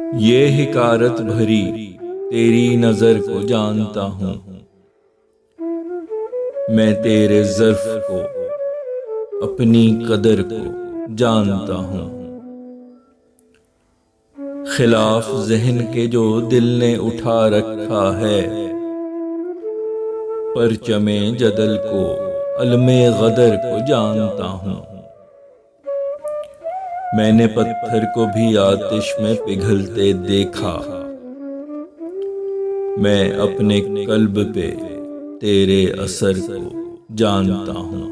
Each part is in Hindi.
ये हिकारत भरी तेरी नजर को जानता हूँ, मैं तेरे ज़र्फ को अपनी कदर को जानता हूँ। खिलाफ ज़हन के जो दिल ने उठा रखा है, परचमे जदल को अलमे गदर को जानता हूँ। मैंने पत्थर को भी आतिश में पिघलते देखा, मैं अपने कल्ब पे तेरे असर को जानता हूँ।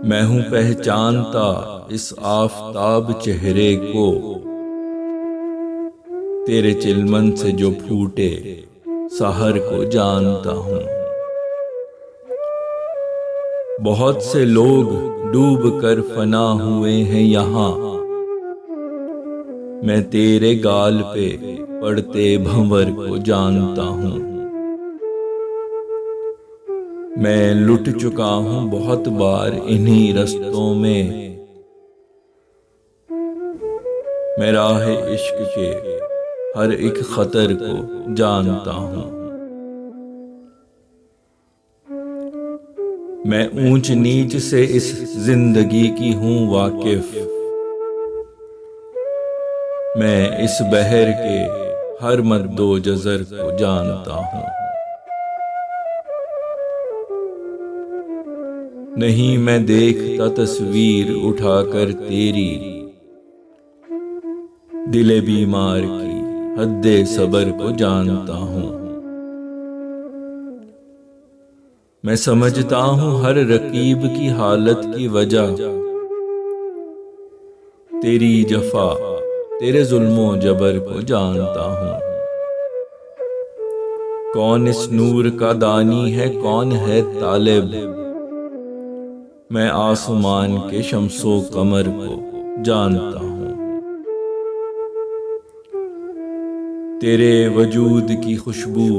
मैं हूँ पहचानता इस आफताब चेहरे को, तेरे चिलमन से जो फूटे सहर को जानता हूँ। बहुत से लोग डूब कर फना हुए हैं यहाँ, मैं तेरे गाल पे पड़ते भंवर को जानता हूँ। मैं लुट चुका हूँ बहुत बार इन्हीं रस्तों में, मैं राह इश्क के हर एक खतर को जानता हूँ। मैं ऊंच नीच से इस जिंदगी की हूँ वाकिफ, मैं इस बहर के हर मद्दो जज़र को जानता हूँ। नहीं मैं देखता तस्वीर उठाकर तेरी, दिले बीमार की हद्दे सबर को जानता हूँ। मैं समझता हूँ हर रकीब की हालत की वजह, तेरी जफा तेरे जुल्मो जबर को जानता हूँ। कौन इस नूर का दानी है, कौन है तालिब, मैं आसमान के शम्सो कमर को जानता हूँ। तेरे वजूद की खुशबू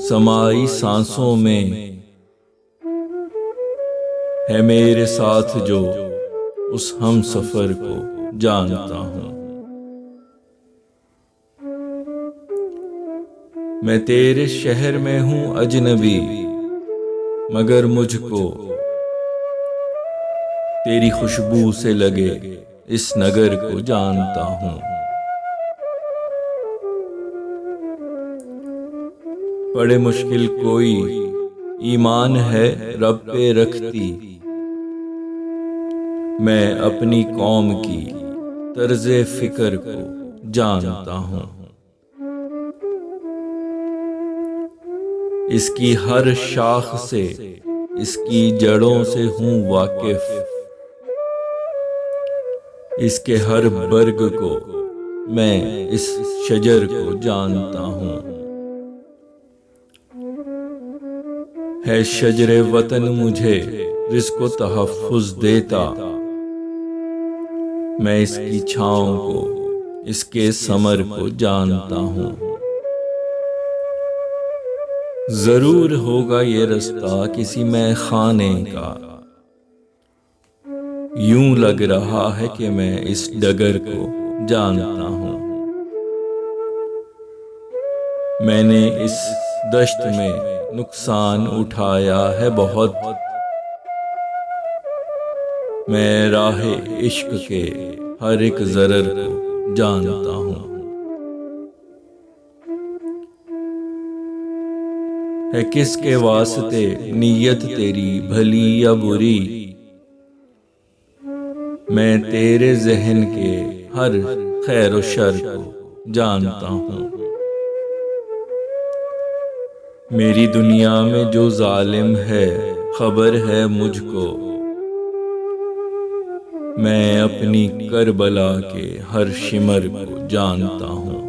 समाई सांसों में है, मेरे साथ जो उस हम सफर को जानता हूँ। मैं तेरे शहर में हूँ अजनबी, मगर मुझको तेरी खुशबू से लगे इस नगर को जानता हूँ। बड़े मुश्किल कोई ईमान है रब पे रखती, मैं अपनी कौम की तर्ज़े फिक्र को जानता हूँ। इसकी हर शाख से इसकी जड़ों से हूँ वाकिफ, इसके हर बर्ग को मैं इस शजर को जानता हूँ। है शजरे वतन मुझे रिज़्क़ो तहफ़्फ़ुज़ देता, मैं इसकी छाँव को इसके समर को जानता हूँ। ज़रूर होगा ये रास्ता किसी मैं खाने का, यूं लग रहा है कि मैं इस डगर को जानता हूँ। मैंने इस दश्त में नुकसान उठाया है बहुत, मैं राहे इश्क के हर एक ज़रर को जानता हूँ। है किसके वास्ते नीयत तेरी भली या बुरी, मैं तेरे ज़हन के हर खैर व शर को जानता हूँ। मेरी दुनिया में जो जालिम है खबर है मुझको, मैं अपनी करबला के हर शिमर को जानता हूँ।